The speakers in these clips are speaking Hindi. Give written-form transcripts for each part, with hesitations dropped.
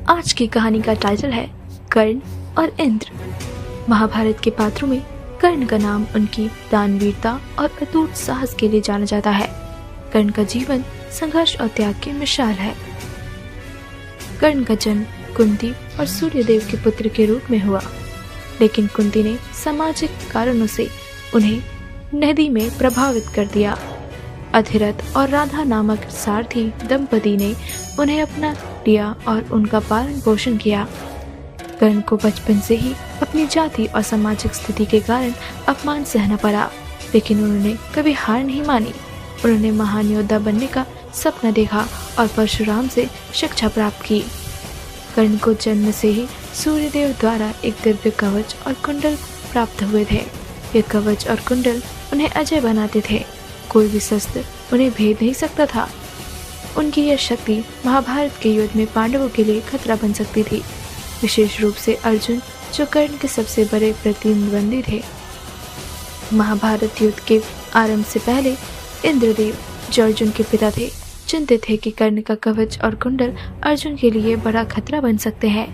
आज की कहानी का टाइटल है कर्ण और इंद्र। महाभारत के पात्रों में कर्ण का नाम उनकी दानवीरता और अटूट साहस के लिए जाना जाता है। कर्ण का जीवन संघर्ष और त्याग की मिसाल है। कर्ण का जन्म कुंती और सूर्यदेव के पुत्र के रूप में हुआ, लेकिन कुंती ने सामाजिक कारणों से उन्हें नदी में प्रभावित कर दिया। अधिरथ और राधा नामक सारथी दंपति ने उन्हें अपना लिया और उनका पालन पोषण किया। कर्ण को बचपन से ही अपनी जाति और सामाजिक स्थिति के कारण अपमान सहना पड़ा, लेकिन उन्होंने कभी हार नहीं मानी। उन्होंने महान योद्धा बनने का सपना देखा और परशुराम से शिक्षा प्राप्त की। कर्ण को जन्म से ही सूर्यदेव द्वारा एक दिव्य कवच और कुंडल प्राप्त हुए थे। ये कवच और कुंडल उन्हें अजय बनाते थे। कोई भी शस्त्र उन्हें भेद नहीं सकता था। उनकी यह शक्ति महाभारत के युद्ध में पांडवों के लिए खतरा बन सकती थी, विशेष रूप से अर्जुन, जो कर्ण के सबसे बड़े प्रतिद्वंदी थे। महाभारत युद्ध के आरंभ से पहले इंद्रदेव, जो अर्जुन के पिता थे, चिंतित थे कि कर्ण का कवच और कुंडल अर्जुन के लिए बड़ा खतरा बन सकते हैं।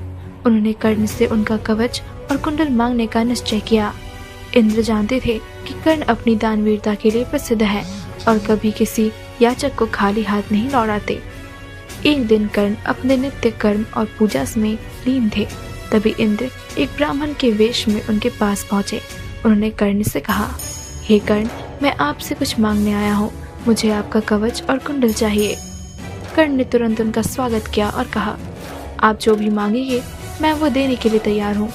उन्होंने कर्ण से उनका कवच और कुंडल मांगने का निश्चय किया। इंद्र जानते थे कि कर्ण अपनी दानवीरता के लिए प्रसिद्ध है और कभी किसी याचक को खाली हाथ नहीं लौटाते। एक दिन कर्ण अपने नित्य कर्म और पूजा में लीन थे। तभी इंद्र एक ब्राह्मण के वेश में उनके पास पहुंचे। उन्होंने कर्ण से कहा, हे कर्ण, मैं आपसे कुछ मांगने आया हूँ। मुझे आपका कवच और कुंडल चाहिए। कर्ण ने तुरंत उनका स्वागत किया और कहा, आप जो भी मांगेंगे मैं वो देने के लिए तैयार हूँ।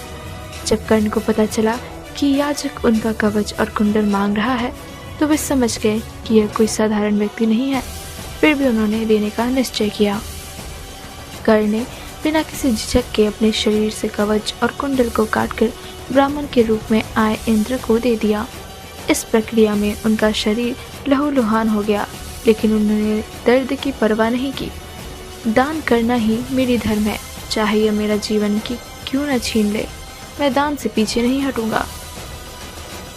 जब कर्ण को पता चला कि याचक उनका कवच और कुंडल मांग रहा है, तो वे समझ गए कि यह कोई साधारण व्यक्ति नहीं है। फिर भी उन्होंने देने का निश्चय किया। कर्ण ने बिना किसी झिझक के अपने शरीर से कवच और कुंडल को काटकर ब्राह्मण के रूप में आए इंद्र को दे दिया। इस प्रक्रिया में उनका शरीर लहूलुहान हो गया, लेकिन उन्होंने दर्द की परवाह नहीं की। दान करना ही मेरी धर्म है, चाहे यह मेरा जीवन की क्यों न छीन ले, मैं दान से पीछे नहीं हटूंगा।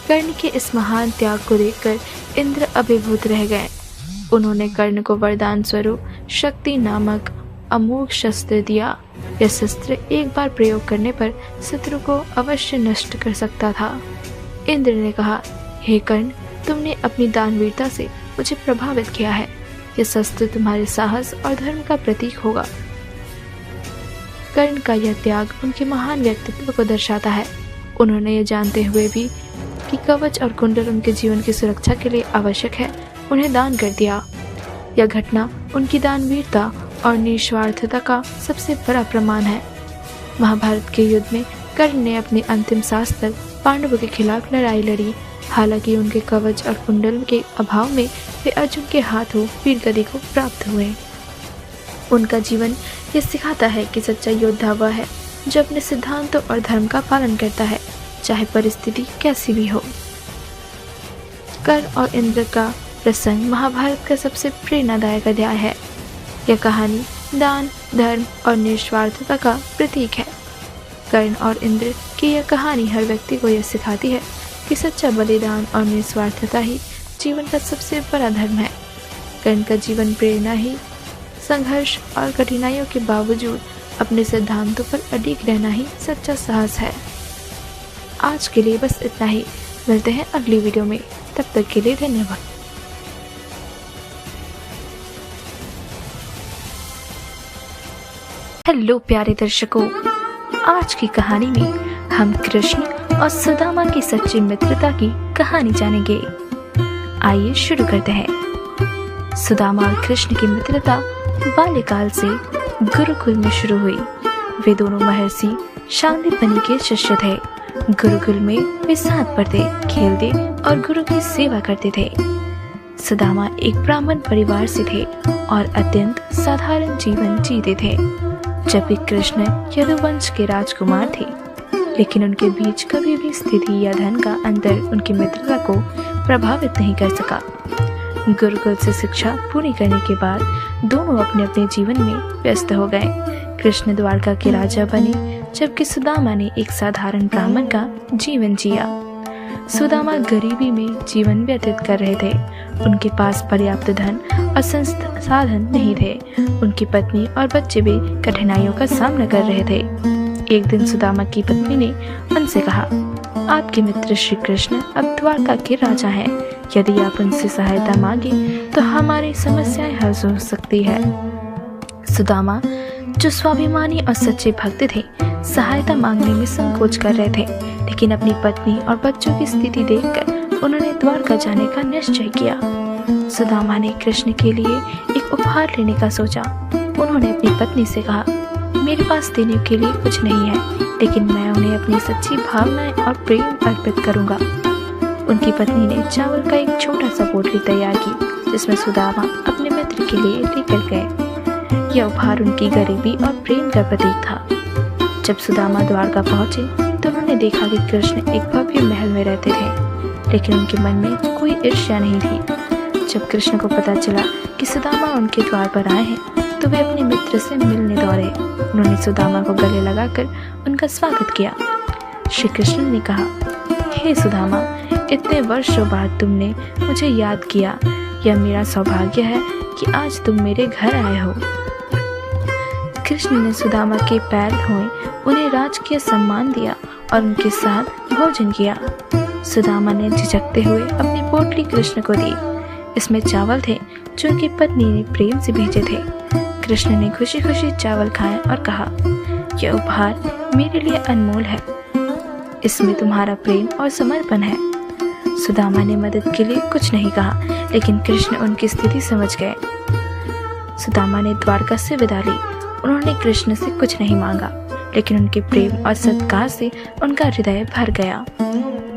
कर्ण के इस महान त्याग को देखकर इंद्र अभिभूत रह गए। उन्होंने कर्ण को वरदान स्वरूप शक्ति नामक अमोघ शस्त्र दिया। यह शस्त्र एक बार प्रयोग करने पर शत्रु को अवश्य नष्ट कर सकता था। इंद्र ने कहा, हे कर्ण, तुमने अपनी दानवीरता से मुझे प्रभावित किया है। यह शस्त्र तुम्हारे साहस और धर्म का प्रतीक होगा। कर्ण का यह त्याग उनके महान व्यक्तित्व को दर्शाता है। उन्होंने ये जानते हुए भी कि कवच और कुंडल उनके जीवन की सुरक्षा के लिए आवश्यक है, उन्हें दान कर दिया। यह घटना उनकी दानवीरता और निस्वार्थता का सबसे बड़ा प्रमाण है। महाभारत के युद्ध में कर्ण ने अपने अंतिम सांस तक पांडवों के खिलाफ लड़ाई लड़ी। हालांकि उनके कवच और कुंडल के अभाव में वे अर्जुन के हाथों वीर गति को प्राप्त हुए। उनका जीवन ये सिखाता है कि सच्चा योद्धा वह है जो अपने सिद्धांतों और धर्म का पालन करता है, चाहे परिस्थिति कैसी भी हो। कर्ण और इंद्र का प्रसंग महाभारत का सबसे प्रेरणादायक अध्याय है। यह कहानी दान, धर्म और निस्वार्थता का प्रतीक है। कर्ण और इंद्र की यह कहानी हर व्यक्ति को यह सिखाती है कि सच्चा बलिदान और निस्वार्थता ही जीवन का सबसे बड़ा धर्म है। कर्ण का जीवन प्रेरणा ही संघर्ष और कठिनाइयों के बावजूद अपने सिद्धांतों पर अडिग रहना ही सच्चा साहस है। आज के लिए बस इतना ही। मिलते हैं अगली वीडियो में, तब तक के लिए धन्यवाद। हेलो प्यारे दर्शकों, आज की कहानी में हम कृष्ण और सुदामा की सच्ची मित्रता की कहानी जानेंगे। आइए शुरू करते हैं। सुदामा और कृष्ण की मित्रता बाल्यकाल से गुरुकुल में शुरू हुई। वे दोनों महर्षि शांतिपनि के शिष्य थे। गुरुकुल में वे साथ पढ़ते, खेलते और गुरु की सेवा करते थे। सुदामा एक ब्राह्मण परिवार से थे और अत्यंत साधारण जीवन जीते थे, जबकि कृष्ण यदुवंश के राजकुमार थे। लेकिन उनके बीच कभी भी स्थिति या धन का अंतर उनकी मित्रता को प्रभावित नहीं कर सका। गुरुकुल से शिक्षा पूरी करने के बाद दोनों अपने अपने जीवन में व्यस्त हो गए। कृष्ण द्वारका के राजा बने, जबकि सुदामा ने एक साधारण ब्राह्मण का जीवन जिया। सुदामा गरीबी में जीवन व्यतीत कर रहे थे। उनके पास पर्याप्त धन और संसाधन नहीं थे। उनकी पत्नी और बच्चे भी कठिनाइयों का सामना कर रहे थे। एक दिन सुदामा की पत्नी ने उनसे कहा, आपके मित्र श्री कृष्ण अब द्वारका के राजा हैं। यदि आप उनसे सहायता मांगे तो हमारी समस्याएं हल हो सकती है। सुदामा, जो स्वाभिमानी और सच्चे भक्त थे, सहायता मांगने में संकोच कर रहे थे, लेकिन अपनी पत्नी और बच्चों की स्थिति देखकर उन्होंने द्वारका जाने का निश्चय किया। सुदामा ने कृष्ण के लिए एक उपहार लेने का सोचा। उन्होंने अपनी पत्नी से कहा, मेरे पास देने के लिए कुछ नहीं है, लेकिन मैं उन्हें अपनी सच्ची भावनाएं और प्रेम अर्पित करूंगा। उनकी पत्नी ने चावल का एक छोटा सा पोटली तैयार की, जिसमें सुदामा अपने मित्र के लिए लेकर गए। यह उपहार उनकी गरीबी और प्रेम का प्रतीक था। जब सुदामा द्वारका पहुंचे तो उन्होंने देखा कि कृष्ण एक भव्य महल में रहते थे, लेकिन उनके मन में कोई ईर्ष्या नहीं थी। जब कृष्ण को पता चला कि सुदामा उनके द्वार पर आए हैं तो वे अपने मित्र से मिलने दौड़े। उन्होंने सुदामा को गले लगाकर उनका स्वागत किया। श्री कृष्ण ने कहा, हे सुदामा, इतने वर्षों बाद तुमने मुझे याद किया। यह मेरा सौभाग्य है कि आज तुम मेरे घर आए हो। कृष्ण ने सुदामा के पैर धोए, उन्हें राजकीय सम्मान दिया और उनके साथ भोजन किया। सुदामा ने झिझकते हुए अपनी पोटली कृष्ण को दी। इसमें चावल थे जो उनकी पत्नी ने प्रेम से भेजे थे। कृष्ण ने खुशी खुशी चावल खाए और कहा, यह उपहार मेरे लिए अनमोल है। इसमें तुम्हारा प्रेम और समर्पण है। सुदामा ने मदद के लिए कुछ नहीं कहा, लेकिन कृष्ण उनकी स्थिति समझ गए। सुदामा ने द्वारका से विदा ली। उन्होंने कृष्ण से कुछ नहीं मांगा, लेकिन उनके प्रेम और सत्कार से उनका हृदय भर गया।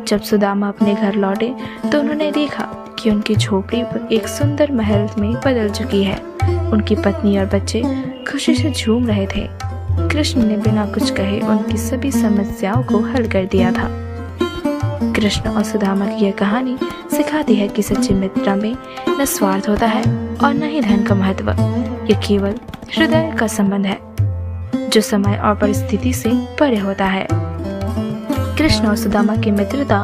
जब सुदामा अपने घर लौटे तो उन्होंने देखा कि उनकी झोपड़ी एक सुंदर महल में बदल चुकी है। उनकी पत्नी और बच्चे खुशी से झूम रहे थे। कृष्ण ने बिना कुछ कहे उनकी सभी समस्याओं को हल कर दिया था। कृष्ण और सुदामा की यह कहानी सिखाती है कि सच्चे मित्र में न स्वार्थ होता है और न ही धन का महत्व। यह केवल हृदय का संबंध है, जो समय और परिस्थिति से परे होता है। कृष्ण और सुदामा की मित्रता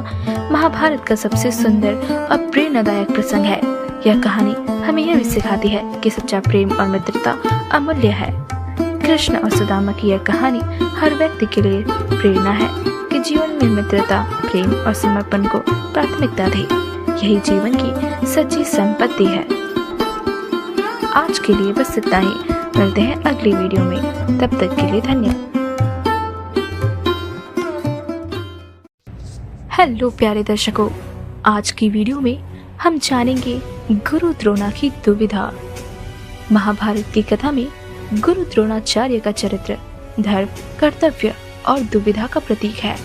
महाभारत का सबसे सुंदर और प्रेरणादायक प्रसंग है। यह कहानी हमें यह भी सिखाती है कि सच्चा प्रेम और मित्रता अमूल्य है। कृष्ण और सुदामा की यह कहानी हर व्यक्ति के लिए प्रेरणा है कि जीवन में मित्रता, प्रेम और समर्पण को प्राथमिकता दे। यही जीवन की सच्ची संपत्ति है। आज के लिए बस इतना ही। मिलते हैं अगली वीडियो में। तब तक के लिए धन्यवाद। हेलो प्यारे दर्शकों, आज की वीडियो में हम जानेंगे गुरु द्रोणा की दुविधा। महाभारत की कथा में गुरु द्रोणाचार्य का चरित्र धर्म, कर्तव्य और दुविधा का प्रतीक है।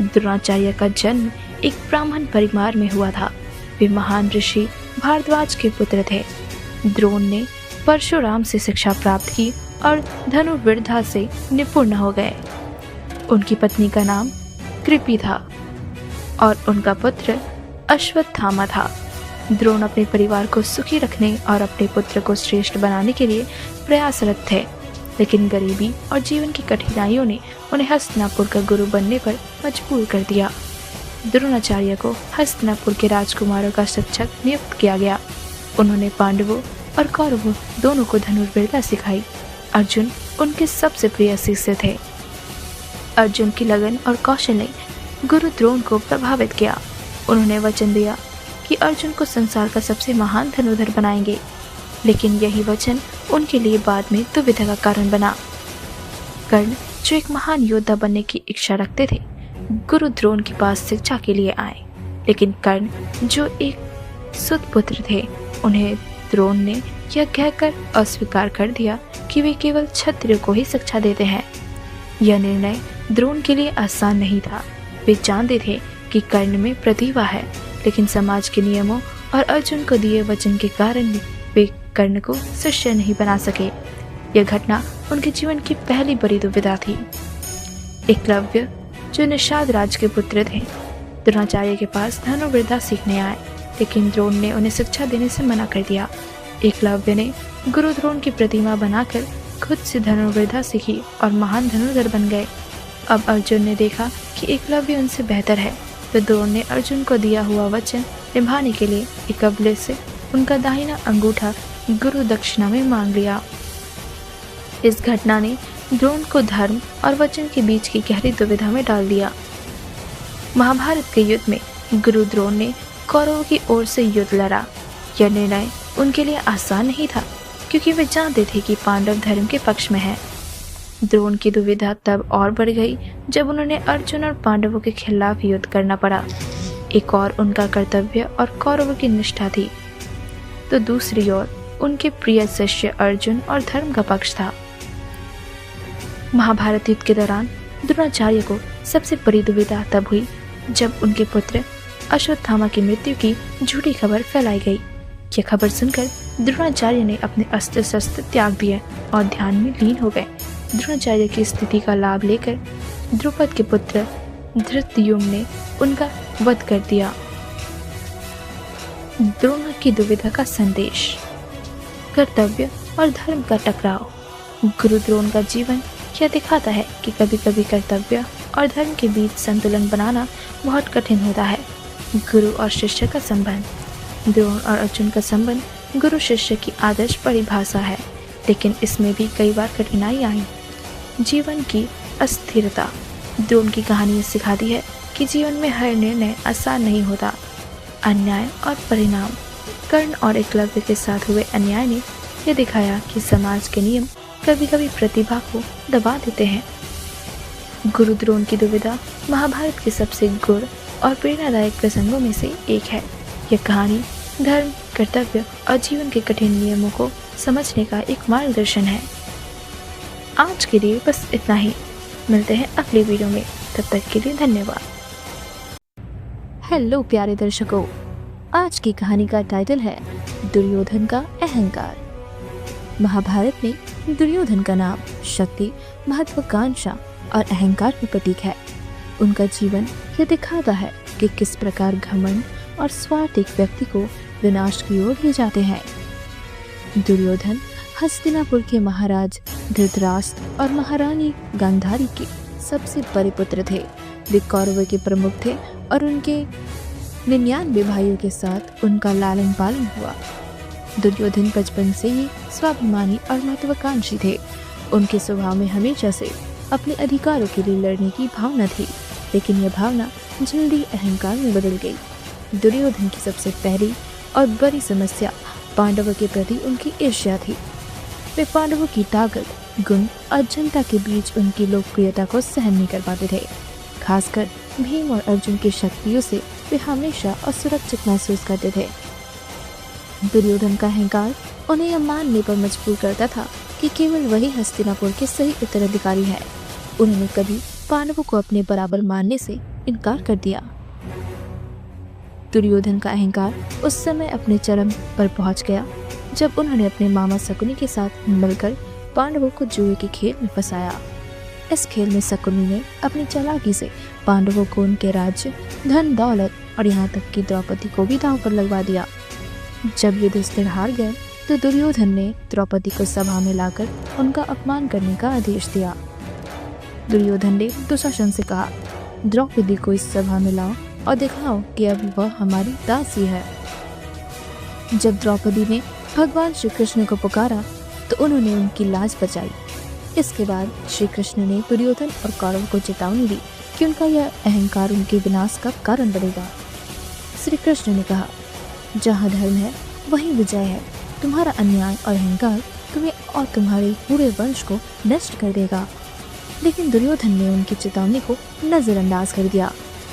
द्रोणाचार्य का जन्म एक ब्राह्मण परिवार में हुआ था। वे महान ऋषि भारद्वाज के पुत्र थे। द्रोण ने परशुराम से शिक्षा प्राप्त की और धनुर्विद्या से निपुण हो गए। उनकी पत्नी का नाम कृपि था और उनका पुत्र अश्वत्थामा था। द्रोण अपने परिवार को सुखी रखने और अपने पुत्र को श्रेष्ठ बनाने के लिए प्रयासरत थे, लेकिन गरीबी और जीवन की कठिनाइयों ने उन्हें हस्तिनापुर का गुरु बनने पर मजबूर कर दिया। द्रोणाचार्य को हस्तिनापुर के राजकुमारों का शिक्षक नियुक्त किया गया। उन्होंने पांडवों और कौरवों दोनों को धनुर्विद्या सिखाई। अर्जुन उनके सबसे प्रिय शिष्य थे। अर्जुन की लगन और कौशल ने गुरु द्रोण को प्रभावित किया। उन्होंने वचन दिया कि अर्जुन को संसार का सबसे महान धनुर्धर बनाएंगे, लेकिन यही वचन उनके लिए बाद में दुविधा का कारण बना। कर्ण, जो एक महान योद्धा बनने की इच्छा रखते थे, गुरु द्रोण के पास शिक्षा के लिए आए, लेकिन कर्ण, जो एक सुतपुत्र थे, उन्हें द्रोण ने यह कहकर अस्वीकार कर दिया कि वे केवल क्षत्रियों को ही शिक्षा देते हैं। यह निर्णय द्रोण के लिए आसान नहीं था। वे जानते थे कि कर्ण में प्रतिभा है, लेकिन समाज के नियमों और अर्जुन को दिए वचन के कारण वे कर्ण को शिष्य नहीं बना सके। यह घटना उनके जीवन की पहली बड़ी दुविधा थी। एकलव्य, जो निषाद राज के पुत्र थे, द्रोणाचार्य के पास धनुर्विद्या सीखने आए, लेकिन द्रोण ने उन्हें शिक्षा देने से मना कर दिया। एकलव्य ने गुरु द्रोण की प्रतिमा बनाकर खुद से धनुर्विद्या सीखी और महान धनुर्धर बन गए। अब अर्जुन ने देखा कि एकलव्य उनसे बेहतर है, तो द्रोण ने अर्जुन को दिया हुआ वचन निभाने के लिए एकलव्य से उनका दाहिना अंगूठा गुरु दक्षिणा में मांग लिया। इस घटना ने द्रोण को धर्म और वचन के बीच की गहरी दुविधा में डाल दिया। महाभारत के युद्ध में गुरु द्रोण ने कौरवों की ओर से युद्ध लड़ा। यह निर्णय उनके लिए आसान नहीं था, क्योंकि वे जानते थे कि पांडव धर्म के पक्ष में है। द्रोण की दुविधा तब और बढ़ गई जब उन्होंने अर्जुन और पांडवों के खिलाफ युद्ध करना पड़ा। एक और उनका कर्तव्य और कौरवों की निष्ठा थी, तो दूसरी ओर उनके प्रिय शिष्य अर्जुन और धर्म का पक्ष था। महाभारत युद्ध के दौरान द्रोणाचार्य को सबसे बड़ी दुविधा तब हुई जब उनके पुत्र अश्वत्थामा की मृत्यु की झूठी खबर फैलाई गई। यह खबर सुनकर द्रोणाचार्य ने अपने अस्त्र शस्त्र त्याग दिए और ध्यान में लीन हो गए। द्रोणाचार्य की स्थिति का लाभ लेकर द्रुपद के पुत्र धृतयुम्न ने उनका वध कर दिया। द्रोण की दुविधा का संदेश। कर्तव्य और धर्म का टकराव। गुरु द्रोण का जीवन यह दिखाता है कि कभी कभी कर्तव्य और धर्म के बीच संतुलन बनाना बहुत कठिन होता है। गुरु और शिष्य का संबंध। द्रोण और अर्जुन का संबंध गुरु शिष्य की आदर्श परिभाषा है, लेकिन इसमें भी कई बार कठिनाई आई। जीवन की अस्थिरता। द्रोण की कहानी सिखाती है कि जीवन में हर निर्णय आसान नहीं होता। अन्याय और परिणाम। कर्ण और एकलव्य के साथ हुए अन्याय ने यह दिखाया कि समाज के नियम कभी कभी प्रतिभा को दबा देते हैं। गुरु द्रोण की दुविधा महाभारत के सबसे गुण और प्रेरणादायक प्रसंगों में से एक है। यह कहानी धर्म, कर्तव्य और जीवन के कठिन नियमों को समझने का एक मार्गदर्शन है। आज के लिए बस इतना ही। मिलते हैं अगली वीडियो में, तब तक के लिए धन्यवाद। हेलो प्यारे दर्शकों, आज की कहानी का टाइटल है दुर्योधन का अहंकार। महाभारत में दुर्योधन का नाम शक्ति, महत्वाकांक्षा और अहंकार का प्रतीक है। उनका जीवन यह दिखाता है कि किस प्रकार घमंड और स्वार्थ एक व्यक्ति को विनाश की ओर ले जाते हैं। दुर्योधन हस्तिनापुर के महाराज धृतराष्ट्र और महारानी गांधारी के सबसे बड़े पुत्र थे। वे कौरवों के प्रमुख थे और उनके 99 भाइयों के साथ उनका लालन पालन हुआ। दुर्योधन बचपन से ही स्वाभिमानी और महत्वाकांक्षी थे। उनके स्वभाव में हमेशा से अपने अधिकारों के लिए लड़ने की भावना थी, लेकिन यह भावना जल्दी अहंकार में बदल गई। दुर्योधन की सबसे पहली और बड़ी समस्या पांडवों के प्रति उनकी ईर्ष्या थी। वे पांडवों की ताकत, गुण और जनता के बीच उनकी लोकप्रियता को सहन नहीं कर पाते थे। खासकर भीम और अर्जुन की शक्तियों से वे हमेशा असुरक्षित महसूस करते थे। दुर्योधन का अहंकार उन्हें यह मानने पर मजबूर करता था कि केवल वही हस्तिनापुर के सही उत्तराधिकारी है। उन्होंने कभी पांडवों को अपने बराबर मानने से इनकार कर दिया। दुर्योधन का अहंकार उस समय अपने चरम पर पहुंच गया जब उन्होंने अपने मामा शकुनी के साथ मिलकर पांडवों को जुए के खेल में फंसाया। इस खेल में शकुनी ने अपनी चालाकी से पांडवों को उनके राज्य, धन दौलत और यहाँ तक कि द्रौपदी को भी दांव पर लगवा दिया। जब युधिष्ठिर हार गए तो दुर्योधन ने द्रौपदी को सभा में लाकर उनका अपमान करने का आदेश दिया। दुर्योधन ने दुशासन से कहा, द्रौपदी को इस सभा में लाओ और दिखाओ कि अब वह हमारी दासी है। जब द्रौपदी ने भगवान श्री कृष्ण को पुकारा तो उन्होंने उनकी लाज बचाई। इसके बाद श्री कृष्ण ने दुर्योधन और कौरव को चेतावनी दी कि उनका यह अहंकार उनके विनाश का कारण बनेगा। श्री कृष्ण ने कहा, जहाँ धर्म है वहीं विजय है। तुम्हारा अन्याय और अहंकार तुम्हें और तुम्हारे पूरे वंश को नष्ट कर देगा। लेकिन दुर्योधन ने उनकी चेतावनी को नजरअंदाज कर दिया।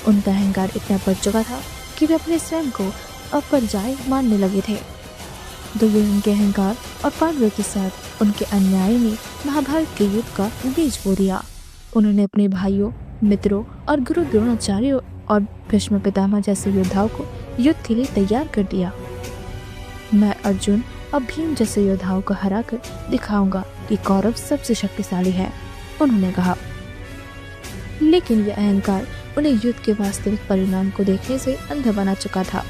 उनका अहंकार इतना बढ़ चुका था कि वे अपने स्वयं को अपरजाय मानने लगे थे। दुर्योधन के अहंकार और पांडवों के साथ उनके अन्याय ने महाभारत के युद्ध का बीज बो दिया। उन्होंने अपने भाइयों, मित्रों और गुरु द्रोणाचार्य और भीष्म पितामह जैसे योद्धाओं को युद्ध के लिए तैयार कर दिया। मैं अर्जुन और भीम जैसे योद्धाओं को हराकर दिखाऊंगा कि कौरव सबसे शक्तिशाली है, उन्होंने कहा। लेकिन यह अहंकार उन्हें युद्ध के वास्तविक परिणाम को देखने से अंधा बना चुका था।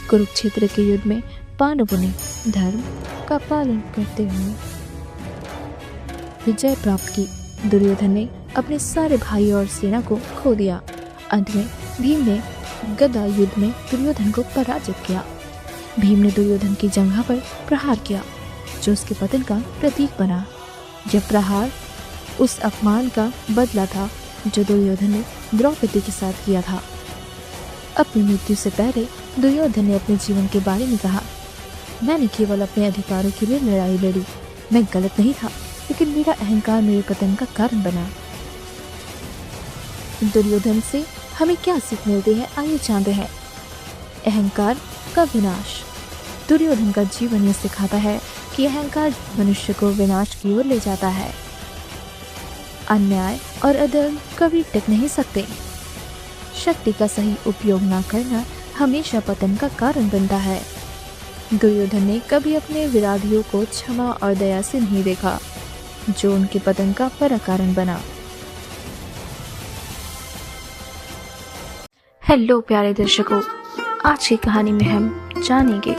कुरुक्षेत्र के युद्ध में पांडवों ने धर्म का पालन करते हुए विजय प्राप्त की। दुर्योधन ने अपने सारे भाइयों और सेना को खो दिया। अंत में भीम ने गदा युद्ध में दुर्योधन को पराजित किया। भीम ने दुर्योधन की जंघा पर प्रहार किया, जो उसके पतन का प्रतीक बना। यह प्रहार उस अपमान का बदला था जो दुर्योधन ने द्रौपदी के साथ किया था। अपनी मृत्यु से पहले दुर्योधन ने अपने जीवन के बारे में कहा, मैंने केवल अपने अधिकारों के लिए लड़ाई लड़ी। मैं गलत नहीं था, लेकिन मेरा अहंकार मेरे पतन का कारण बना। दुर्योधन से हमें क्या सीख मिलती है, आइए जानते हैं। अहंकार का विनाश। दुर्योधन का जीवन यह सिखाता है कि अहंकार मनुष्य को विनाश की ओर ले जाता है। अन्याय और अधर्म कभी टिक नहीं सकते। शक्ति का सही उपयोग न करना हमेशा पतन का कारण बनता है। दुर्योधन ने कभी अपने विरोधियों को क्षमा और दया से नहीं देखा, जो उनके पतन का बड़ा कारण बना। हेलो प्यारे दर्शकों, आज की कहानी में हम जानेंगे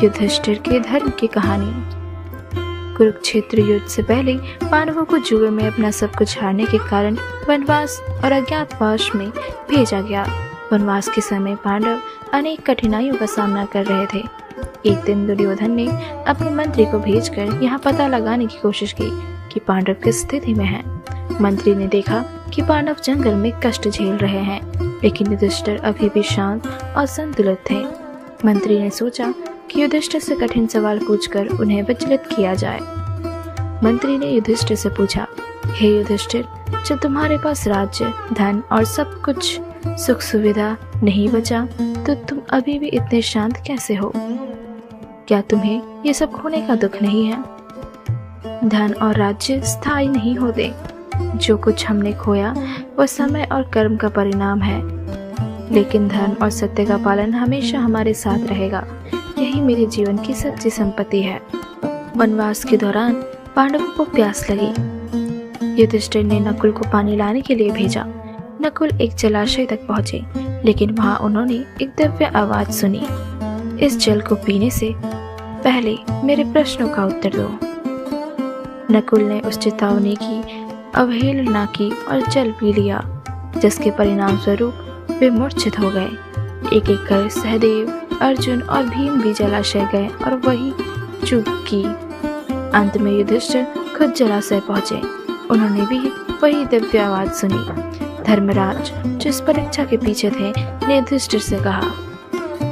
युधिष्ठिर के धर्म की कहानी। कुरुक्षेत्र युद्ध से पहले पांडवों को जुए में अपना सब कुछ हारने के कारण वनवास और अज्ञातवास में भेजा गया। वनवास के समय पांडव अनेक कठिनाइयों का सामना कर रहे थे। एक दिन दुर्योधन ने अपने मंत्री को भेजकर यहाँ पता लगाने की कोशिश की कि पांडव किस स्थिति में हैं। मंत्री ने देखा कि पांडव जंगल में कष्ट झेल रहे हैं, लेकिन युधिष्ठिर अभी भी शांत और संतुलित थे। मंत्री ने सोचा कि युधिष्ठिर से कठिन सवाल पूछकर उन्हें विचलित किया जाए। मंत्री ने युधिष्ठिर से पूछा, हे युधिष्ठिर, जब तुम्हारे पास राज्य, धन और सब कुछ सुख सुविधा नहीं बचा, तो तुम अभी भी इतने शांत कैसे हो? क्या तुम्हें ये सब खोने का दुख नहीं है? धन और राज्य स्थायी नहीं होते। जो कुछ हमने खोया वह समय और कर्म का परिणाम है, लेकिन धर्म और सत्य का पालन हमेशा हमारे साथ रहेगा। यही मेरे जीवन की सच्ची संपत्ति है। वनवास के दौरान पांडवों को प्यास लगी। युधिष्ठिर ने नकुल को पानी लाने के लिए भेजा। नकुल एक जलाशय तक पहुंचे, लेकिन वहां उन्होंने एक दिव्य आवाज सुनी, इस जल को पीने से पहले मेरे प्रश्नों का उत्तर दो। नकुल ने उस चेतावनी की अवहेलना की और जल पी लिया, जिसके परिणाम स्वरूप वे मूर्छित हो गए। एक एक कर सहदेव, अर्जुन और भीम भी जलाशय गए और वही चूक की। अंत में युधिष्ठिर खुद जलाशय पहुंचे। उन्होंने भी वही दिव्य आवाज सुनी। धर्मराज, जो इस परीक्षा के पीछे थे, ने युधिष्ठिर से कहा,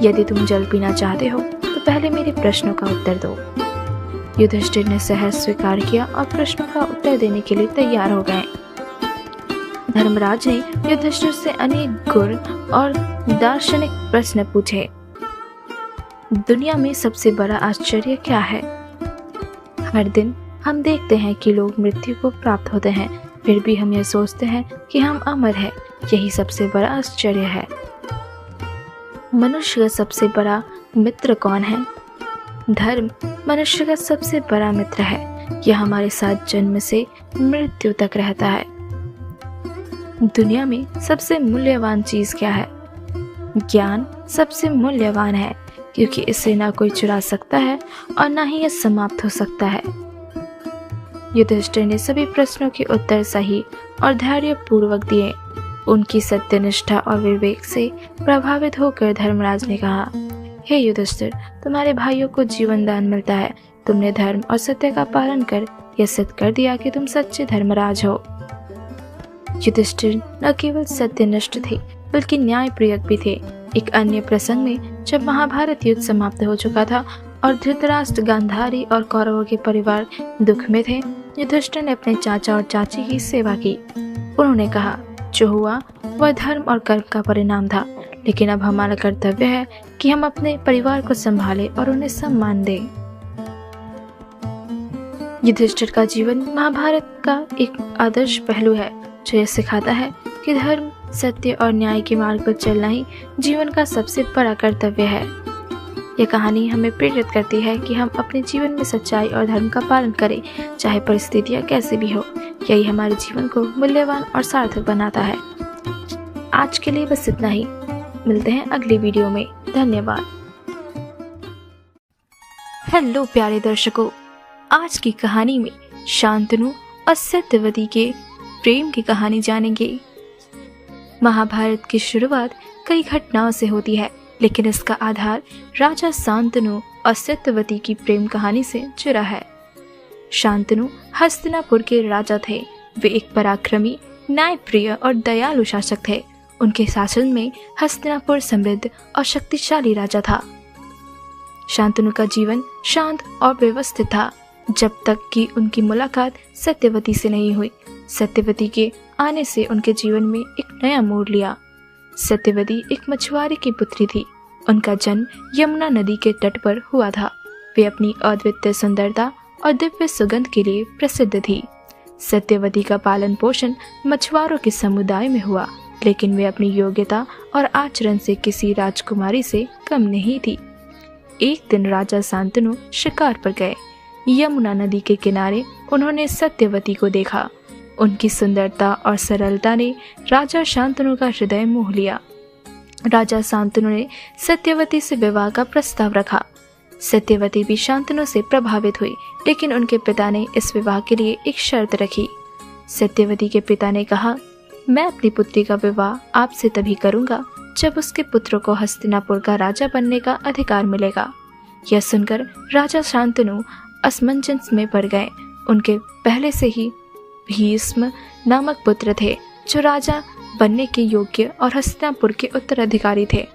यदि तुम जल पीना चाहते हो तो पहले मेरे प्रश्नों का उत्तर दो। युधिष्ठिर ने सहज स्वीकार किया और प्रश्नों का उत्तर देने के लिए तैयार हो गए। धर्मराज ने युधिष्ठिर से अनेक गुर और दार्शनिक प्रश्न पूछे। दुनिया में सबसे बड़ा आश्चर्य क्या है? हर दिन हम देखते हैं कि लोग मृत्यु को प्राप्त होते हैं, फिर भी हम यह सोचते हैं कि हम अमर हैं। यही सबसे बड़ा आश्चर्य है। मनुष्य का सबसे बड़ा मित्र कौन है? धर्म मनुष्य का सबसे बड़ा मित्र है। यह हमारे साथ जन्म से मृत्यु तक रहता है। दुनिया में सबसे मूल्यवान चीज क्या है? ज्ञान सबसे मूल्यवान है, क्योंकि इसे ना कोई चुरा सकता है और ना ही यह समाप्त हो सकता है। युधिष्ठिर ने सभी प्रश्नों के उत्तर सही और धैर्यपूर्वक दिए। उनकी सत्यनिष्ठा और विवेक से प्रभावित होकर धर्मराज ने कहा, हे युधिष्ठिर, तुम्हारे भाइयों को जीवन दान मिलता है। तुमने धर्म और सत्य का पालन कर यह सिद्ध कर दिया कि तुम सच्चे धर्मराज हो। युधिष्ठिर न केवल सत्यनिष्ठ थे, बल्कि न्यायप्रियक भी थे। एक अन्य प्रसंग में जब महाभारत युद्ध समाप्त हो चुका था और धृतराष्ट्र, गांधारी और कौरवों के परिवार दुख में थे, युधिष्ठिर ने अपने चाचा और चाची की सेवा की। उन्होंने कहा, जो हुआ वह धर्म और कर्म का परिणाम था, लेकिन अब हमारा कर्तव्य है कि हम अपने परिवार को संभालें और उन्हें सम्मान दें। युधिष्ठिर का जीवन महाभारत का एक आदर्श पहलू है, जो यह सिखाता है कि धर्म, सत्य और न्याय के मार्ग पर चलना ही जीवन का सबसे बड़ा कर्तव्य है। यह कहानी हमें प्रेरित करती है कि हम अपने जीवन में सच्चाई और धर्म का पालन करें, चाहे परिस्थितियां कैसी भी हो। यही हमारे जीवन को मूल्यवान और सार्थक बनाता है। आज के लिए बस इतना ही। मिलते हैं अगली वीडियो में। धन्यवाद। हेलो प्यारे दर्शकों, आज की कहानी में शांतनु और सत्यवती के प्रेम की कहानी जानेंगे। महाभारत की शुरुआत कई घटनाओं से होती है, लेकिन इसका आधार राजा शांतनु और सत्यवती की प्रेम कहानी से जुड़ा है। शांतनु हस्तिनापुर के राजा थे। वे एक पराक्रमी, न्यायप्रिय और दयालु शासक थे। उनके शासन में हस्तिनापुर समृद्ध और शक्तिशाली राजा था। शांतनु का जीवन शांत और व्यवस्थित था, जब तक कि उनकी मुलाकात सत्यवती से नहीं हुई। सत्यवती के आने से उनके जीवन में एक नया मोड़ लिया। सत्यवती एक मछुआरे की पुत्री थी। उनका जन्म यमुना नदी के तट पर हुआ था। वे अपनी अद्वितीय सुंदरता और दिव्य सुगंध के लिए प्रसिद्ध थी। सत्यवती का पालन पोषण मछुआरों के समुदाय में हुआ, लेकिन वे अपनी योग्यता और आचरण से किसी राजकुमारी से कम नहीं थी। एक दिन राजा शांतनु शिकार पर गए। यमुना नदी के किनारे उन्होंने सत्यवती को देखा। उनकी सुंदरता और सरलता ने राजा शांतनु का हृदय मोह लिया। राजा शांतनु ने सत्यवती से विवाह का प्रस्ताव रखा। सत्यवती भी शांतनु से प्रभावित हुई, लेकिन उनके पिता ने इस विवाह के लिए एक शर्त रखी। सत्यवती के पिता ने कहा, मैं अपनी पुत्री का विवाह आपसे तभी करूंगा जब उसके पुत्र को हस्तिनापुर का राजा बनने का अधिकार मिलेगा। यह सुनकर राजा शांतनु असमंजस में पड़ गए। उनके पहले से ही भीष्म नामक पुत्र थे, जो राजा बनने के योग्य और हस्तिनापुर के उत्तराधिकारी थे।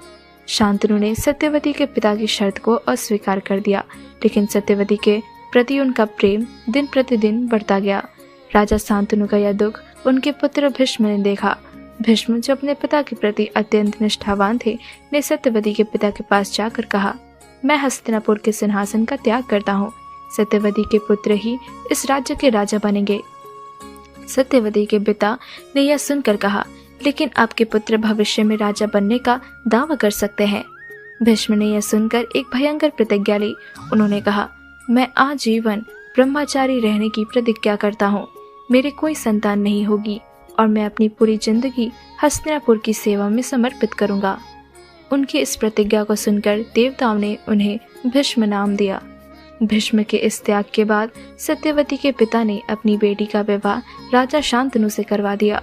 शांतनु ने सत्यवती के पिता की शर्त को अस्वीकार कर दिया, लेकिन सत्यवती के प्रति उनका प्रेम दिन प्रतिदिन बढ़ता गया। राजा शांतनु का यह दुख उनके पुत्र भीष्म ने देखा। भीष्म, जो अपने पिता के प्रति अत्यंत निष्ठावान थे, ने सत्यवती के पिता के पास जाकर कहा, मैं हस्तिनापुर के सिंहासन का त्याग करता हूँ। सत्यवती के पुत्र ही इस राज्य के राजा बनेंगे। सत्यवती के पिता ने यह सुनकर कहा, लेकिन आपके पुत्र भविष्य में राजा बनने का दावा कर सकते हैं। भीष्म ने यह सुनकर एक भयंकर प्रतिज्ञा ली। उन्होंने कहा, मैं आजीवन ब्रह्मचारी रहने की प्रतिज्ञा करता हूँ। मेरे कोई संतान नहीं होगी और मैं अपनी पूरी जिंदगी हस्तिनापुर की सेवा में समर्पित करूंगा। उनकी इस प्रतिज्ञा को सुनकर देवताओं ने उन्हें भीष्म नाम दिया। भीष्म के इस त्याग के बाद सत्यवती के पिता ने अपनी बेटी का विवाह राजा शांतनु से करवा दिया।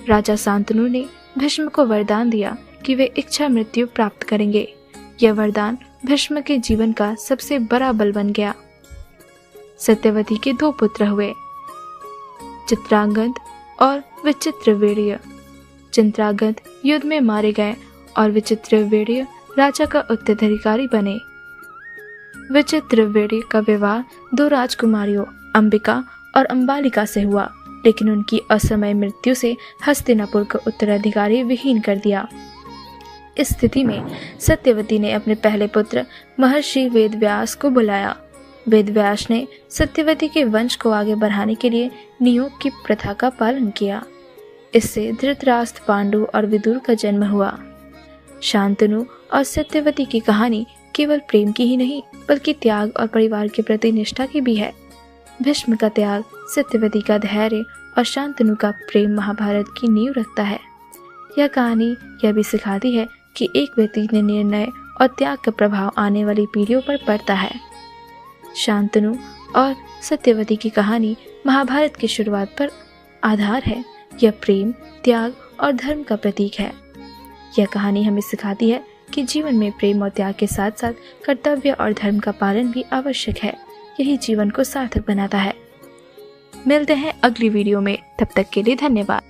राजा शांतनु ने भीष्म को वरदान दिया कि वे इच्छा मृत्यु प्राप्त करेंगे। यह वरदान भीष्म के जीवन का सबसे बड़ा बल बन गया। सत्यवती के 2 पुत्र हुए, चित्रांगद और विचित्रवीर्य। चित्रांगद युद्ध में मारे गए और विचित्रवीर्य राजा का उत्तराधिकारी बने। विचित्रवीर्य का विवाह 2 राजकुमारियों अंबिका और अंबालिका से हुआ, लेकिन उनकी असमय मृत्यु से हस्तिनापुर का उत्तराधिकारी विहीन कर दिया। इस स्थिति में सत्यवती ने अपने पहले पुत्र महर्षि वेदव्यास को बुलाया। वेदव्यास ने सत्यवती के वंश को आगे बढ़ाने के लिए नियोग की प्रथा का पालन किया। इससे धृतराष्ट्र, पांडु और विदुर का जन्म हुआ। शांतनु और सत्यवती की कहानी केवल प्रेम की ही नहीं, बल्कि त्याग और परिवार के प्रति निष्ठा की भी है। भीष्म का त्याग, सत्यवती का धैर्य और शांतनु का प्रेम महाभारत की नींव रखता है। यह कहानी यह भी सिखाती है कि एक व्यक्ति के निर्णय और त्याग का प्रभाव आने वाली पीढ़ियों पर पड़ता है। शांतनु और सत्यवती की कहानी महाभारत की शुरुआत पर आधार है। यह प्रेम, त्याग और धर्म का प्रतीक है। यह कहानी हमें सिखाती है कि जीवन में प्रेम और त्याग के साथ साथ कर्तव्य और धर्म का पालन भी आवश्यक है। यही जीवन को सार्थक बनाता है। मिलते हैं अगली वीडियो में, तब तक के लिए धन्यवाद।